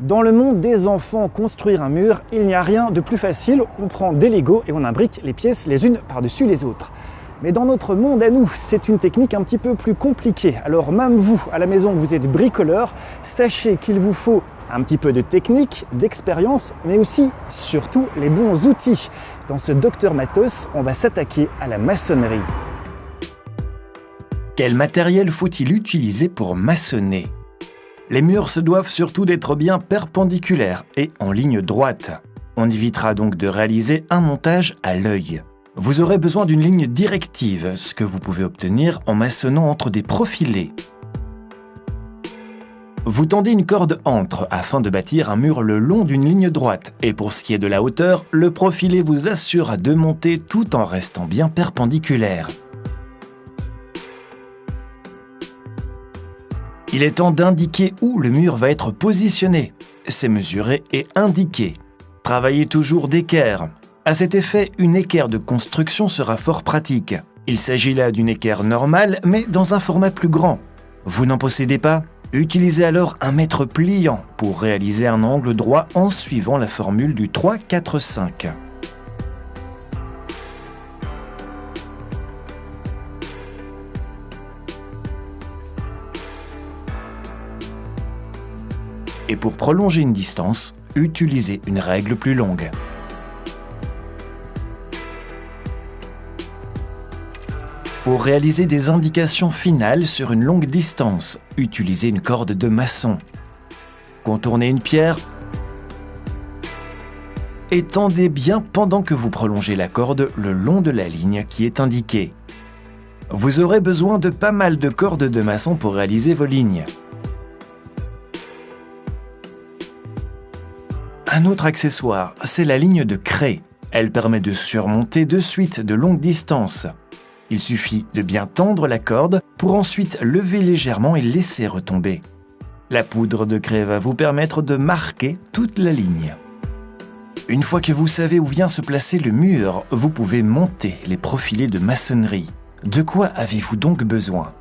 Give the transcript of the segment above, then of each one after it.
Dans le monde des enfants, construire un mur, il n'y a rien de plus facile. On prend des Legos et on imbrique les pièces les unes par-dessus les autres. Mais dans notre monde à nous, c'est une technique un petit peu plus compliquée. Alors même vous, à la maison, vous êtes bricoleur, sachez qu'il vous faut un petit peu de technique, d'expérience, mais aussi, surtout, les bons outils. Dans ce Docteur Matos, on va s'attaquer à la maçonnerie. Quel matériel faut-il utiliser pour maçonner ? Les murs se doivent surtout d'être bien perpendiculaires et en ligne droite. On évitera donc de réaliser un montage à l'œil. Vous aurez besoin d'une ligne directive, ce que vous pouvez obtenir en maçonnant entre des profilés. Vous tendez une corde entre afin de bâtir un mur le long d'une ligne droite. Et pour ce qui est de la hauteur, le profilé vous assure de monter tout en restant bien perpendiculaire. Il est temps d'indiquer où le mur va être positionné. C'est mesuré et indiqué. Travaillez toujours d'équerre. À cet effet, une équerre de construction sera fort pratique. Il s'agit là d'une équerre normale, mais dans un format plus grand. Vous n'en possédez pas ? Utilisez alors un mètre pliant pour réaliser un angle droit en suivant la formule du 3-4-5. Et pour prolonger une distance, utilisez une règle plus longue. Pour réaliser des indications finales sur une longue distance, utilisez une corde de maçon. Contournez une pierre et tendez bien pendant que vous prolongez la corde le long de la ligne qui est indiquée. Vous aurez besoin de pas mal de cordes de maçon pour réaliser vos lignes. Un autre accessoire, c'est la ligne de craie. Elle permet de surmonter de suite de longues distances. Il suffit de bien tendre la corde pour ensuite lever légèrement et laisser retomber. La poudre de craie va vous permettre de marquer toute la ligne. Une fois que vous savez où vient se placer le mur, vous pouvez monter les profilés de maçonnerie. De quoi avez-vous donc besoin ?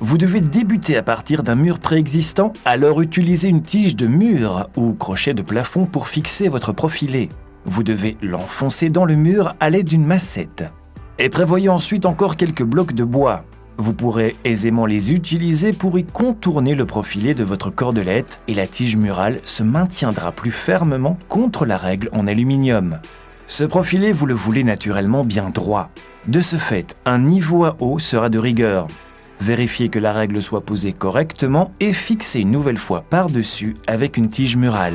Vous devez débuter à partir d'un mur préexistant, alors utilisez une tige de mur ou crochet de plafond pour fixer votre profilé. Vous devez l'enfoncer dans le mur à l'aide d'une massette. Et prévoyez ensuite encore quelques blocs de bois. Vous pourrez aisément les utiliser pour y contourner le profilé de votre cordelette et la tige murale se maintiendra plus fermement contre la règle en aluminium. Ce profilé, vous le voulez naturellement bien droit. De ce fait, un niveau à eau sera de rigueur. Vérifiez que la règle soit posée correctement et fixez une nouvelle fois par-dessus avec une tige murale.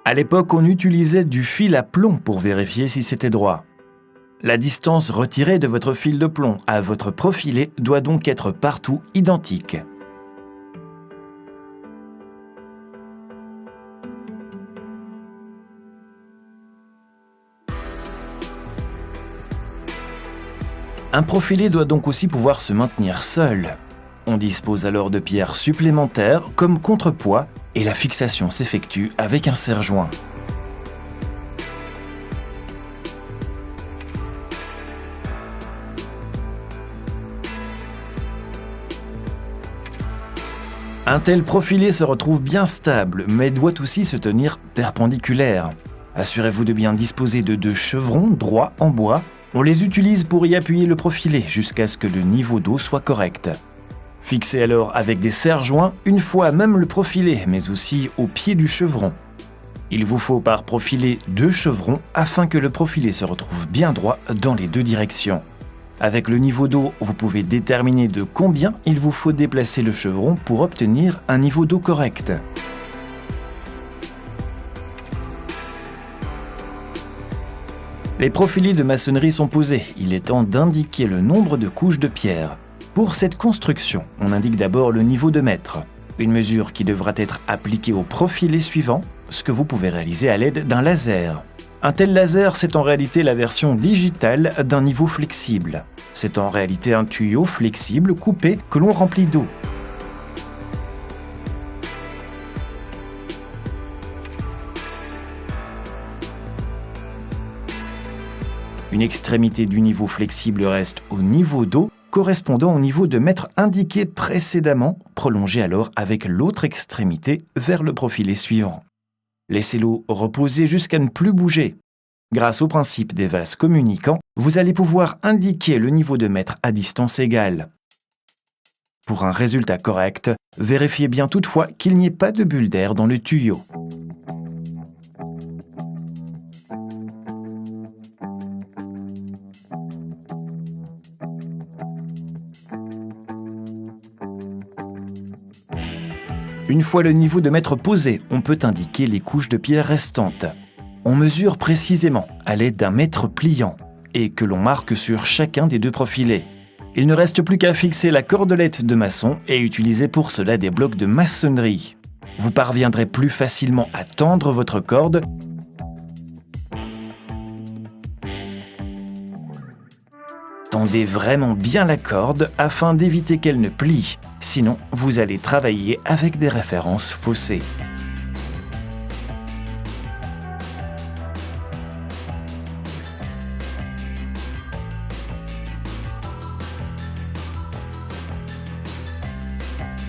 À l'époque, on utilisait du fil à plomb pour vérifier si c'était droit. La distance retirée de votre fil de plomb à votre profilé doit donc être partout identique. Un profilé doit donc aussi pouvoir se maintenir seul. On dispose alors de pierres supplémentaires comme contrepoids et la fixation s'effectue avec un serre-joint. Un tel profilé se retrouve bien stable, mais doit aussi se tenir perpendiculaire. Assurez-vous de bien disposer de 2 chevrons droits en bois. On les utilise pour y appuyer le profilé jusqu'à ce que le niveau d'eau soit correct. Fixez alors avec des serre-joints une fois même le profilé, mais aussi au pied du chevron. Il vous faut par profilé 2 chevrons afin que le profilé se retrouve bien droit dans les 2 directions. Avec le niveau d'eau, vous pouvez déterminer de combien il vous faut déplacer le chevron pour obtenir un niveau d'eau correct. Les profilés de maçonnerie sont posés. Il est temps d'indiquer le nombre de couches de pierre. Pour cette construction, on indique d'abord le niveau de mètre, une mesure qui devra être appliquée au profilé suivant, ce que vous pouvez réaliser à l'aide d'un laser. Un tel laser, c'est en réalité la version digitale d'un niveau flexible. C'est en réalité un tuyau flexible coupé que l'on remplit d'eau. Une extrémité du niveau flexible reste au niveau d'eau, correspondant au niveau de mètre indiqué précédemment, prolongé alors avec l'autre extrémité vers le profilé suivant. Laissez l'eau reposer jusqu'à ne plus bouger. Grâce au principe des vases communicants, vous allez pouvoir indiquer le niveau de mètre à distance égale. Pour un résultat correct, vérifiez bien toutefois qu'il n'y ait pas de bulle d'air dans le tuyau. Une fois le niveau de mètre posé, on peut indiquer les couches de pierre restantes. On mesure précisément à l'aide d'un mètre pliant et que l'on marque sur chacun des deux profilés. Il ne reste plus qu'à fixer la cordelette de maçon et utiliser pour cela des blocs de maçonnerie. Vous parviendrez plus facilement à tendre votre corde Tendez vraiment bien la corde afin d'éviter qu'elle ne plie, sinon vous allez travailler avec des références faussées.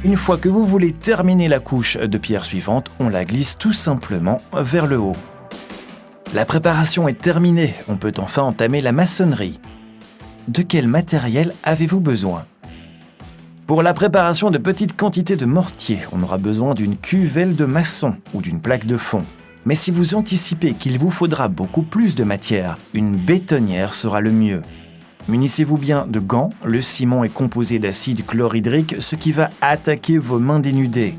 Une fois que vous voulez terminer la couche de pierre suivante, on la glisse tout simplement vers le haut. La préparation est terminée, on peut enfin entamer la maçonnerie. De quel matériel avez-vous besoin ? Pour la préparation de petites quantités de mortier, on aura besoin d'une cuvelle de maçon ou d'une plaque de fond. Mais si vous anticipez qu'il vous faudra beaucoup plus de matière, une bétonnière sera le mieux. Munissez-vous bien de gants, le ciment est composé d'acide chlorhydrique, ce qui va attaquer vos mains dénudées.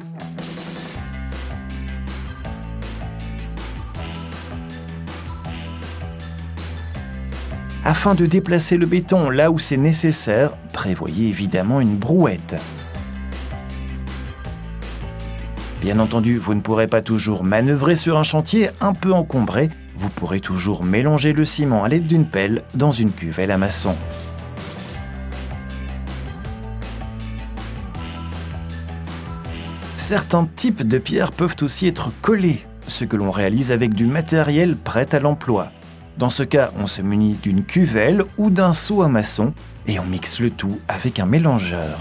Afin de déplacer le béton là où c'est nécessaire, prévoyez évidemment une brouette. Bien entendu, vous ne pourrez pas toujours manœuvrer sur un chantier un peu encombré. Vous pourrez toujours mélanger le ciment à l'aide d'une pelle dans une cuvelle à maçon. Certains types de pierres peuvent aussi être collés, ce que l'on réalise avec du matériel prêt à l'emploi. Dans ce cas, on se munit d'une cuvelle ou d'un seau à maçon et on mixe le tout avec un mélangeur.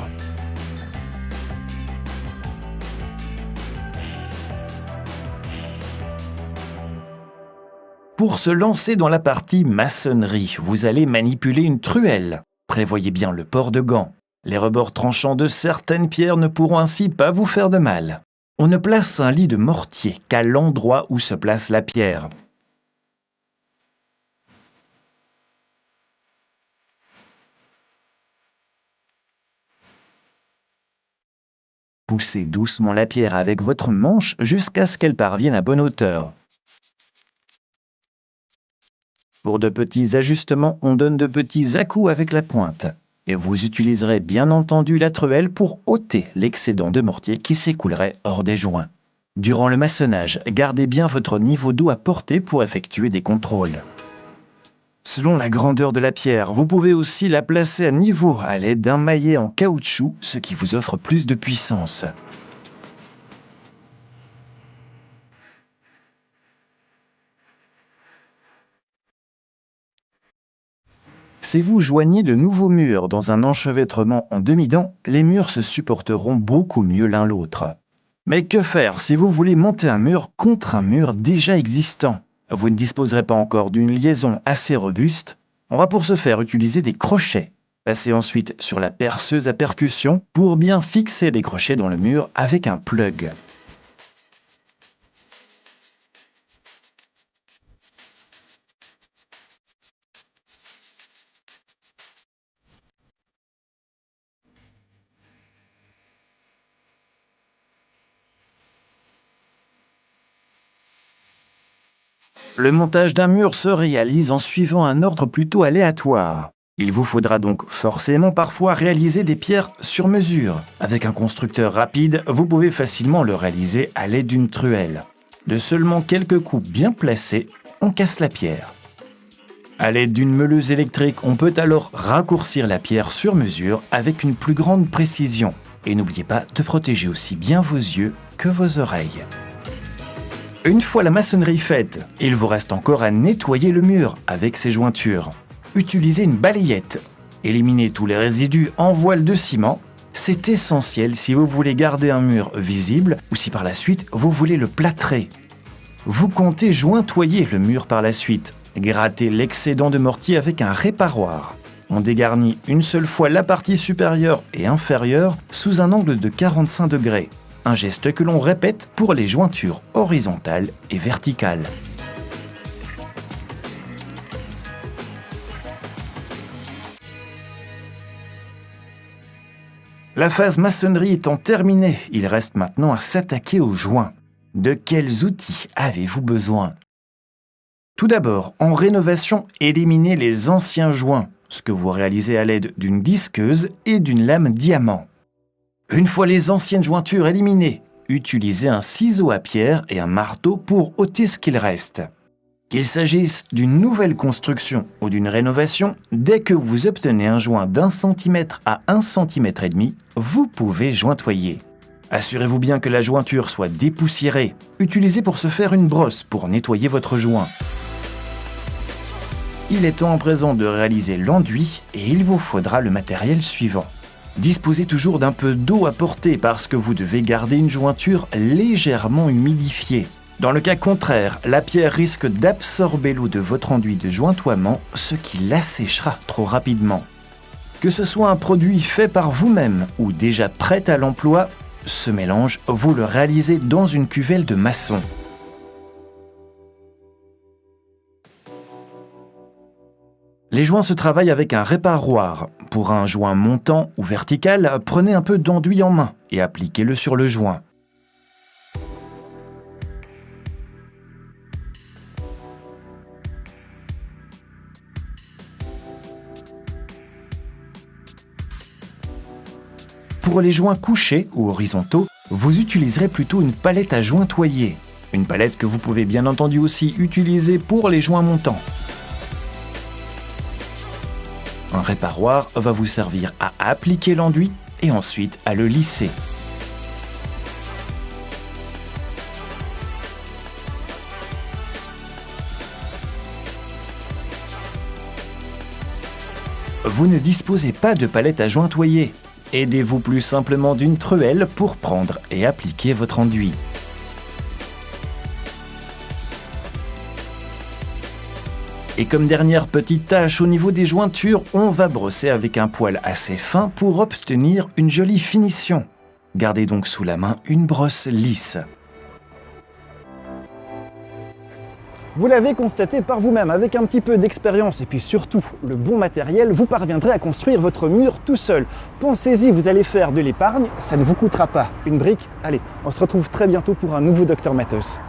Pour se lancer dans la partie maçonnerie, vous allez manipuler une truelle. Prévoyez bien le port de gants. Les rebords tranchants de certaines pierres ne pourront ainsi pas vous faire de mal. On ne place un lit de mortier qu'à l'endroit où se place la pierre. Poussez doucement la pierre avec votre manche jusqu'à ce qu'elle parvienne à bonne hauteur. Pour de petits ajustements, on donne de petits à-coups avec la pointe. Et vous utiliserez bien entendu la truelle pour ôter l'excédent de mortier qui s'écoulerait hors des joints. Durant le maçonnage, gardez bien votre niveau d'eau à portée pour effectuer des contrôles. Selon la grandeur de la pierre, vous pouvez aussi la placer à niveau à l'aide d'un maillet en caoutchouc, ce qui vous offre plus de puissance. Si vous joignez de nouveaux murs dans un enchevêtrement en demi-dent, les murs se supporteront beaucoup mieux l'un l'autre. Mais que faire si vous voulez monter un mur contre un mur déjà existant ? Vous ne disposerez pas encore d'une liaison assez robuste. On va pour ce faire utiliser des crochets. Passez ensuite sur la perceuse à percussion pour bien fixer les crochets dans le mur avec un plug. Le montage d'un mur se réalise en suivant un ordre plutôt aléatoire. Il vous faudra donc forcément parfois réaliser des pierres sur mesure. Avec un constructeur rapide, vous pouvez facilement le réaliser à l'aide d'une truelle. De seulement quelques coups bien placés, on casse la pierre. À l'aide d'une meuleuse électrique, on peut alors raccourcir la pierre sur mesure avec une plus grande précision. Et n'oubliez pas de protéger aussi bien vos yeux que vos oreilles. Une fois la maçonnerie faite, il vous reste encore à nettoyer le mur avec ses jointures. utilisez une balayette. Éliminez tous les résidus en voile de ciment. C'est essentiel si vous voulez garder un mur visible ou si par la suite vous voulez le plâtrer. Vous comptez jointoyer le mur par la suite. Grattez l'excédent de mortier avec un réparoir. On dégarnit une seule fois la partie supérieure et inférieure sous un angle de 45 degrés. Un geste que l'on répète pour les jointures horizontales et verticales. La phase maçonnerie étant terminée, il reste maintenant à s'attaquer aux joints. De quels outils avez-vous besoin ? Tout d'abord, en rénovation, éliminez les anciens joints, ce que vous réalisez à l'aide d'une disqueuse et d'une lame diamant. Une fois les anciennes jointures éliminées, utilisez un ciseau à pierre et un marteau pour ôter ce qu'il reste. Qu'il s'agisse d'une nouvelle construction ou d'une rénovation, dès que vous obtenez un joint d'1 cm à 1,5 cm, vous pouvez jointoyer. Assurez-vous bien que la jointure soit dépoussiérée. Utilisez pour ce faire une brosse pour nettoyer votre joint. Il est temps à présent de réaliser l'enduit et il vous faudra le matériel suivant. Disposez toujours d'un peu d'eau à portée parce que vous devez garder une jointure légèrement humidifiée. Dans le cas contraire, la pierre risque d'absorber l'eau de votre enduit de jointoiement, ce qui l'asséchera trop rapidement. Que ce soit un produit fait par vous-même ou déjà prêt à l'emploi, ce mélange, vous le réalisez dans une cuvelle de maçon. Les joints se travaillent avec un réparoir. Pour un joint montant ou vertical, prenez un peu d'enduit en main et appliquez-le sur le joint. Pour les joints couchés ou horizontaux, vous utiliserez plutôt une palette à jointoyer. Une palette que vous pouvez bien entendu aussi utiliser pour les joints montants. Un réparoir va vous servir à appliquer l'enduit et ensuite à le lisser. Vous ne disposez pas de palette à jointoyer. Aidez-vous plus simplement d'une truelle pour prendre et appliquer votre enduit. Et comme dernière petite tâche au niveau des jointures, on va brosser avec un poil assez fin pour obtenir une jolie finition. Gardez donc sous la main une brosse lisse. Vous l'avez constaté par vous-même, avec un petit peu d'expérience et puis surtout le bon matériel, vous parviendrez à construire votre mur tout seul. Pensez-y, vous allez faire de l'épargne, ça ne vous coûtera pas une brique. Allez, on se retrouve très bientôt pour un nouveau Dr Matos.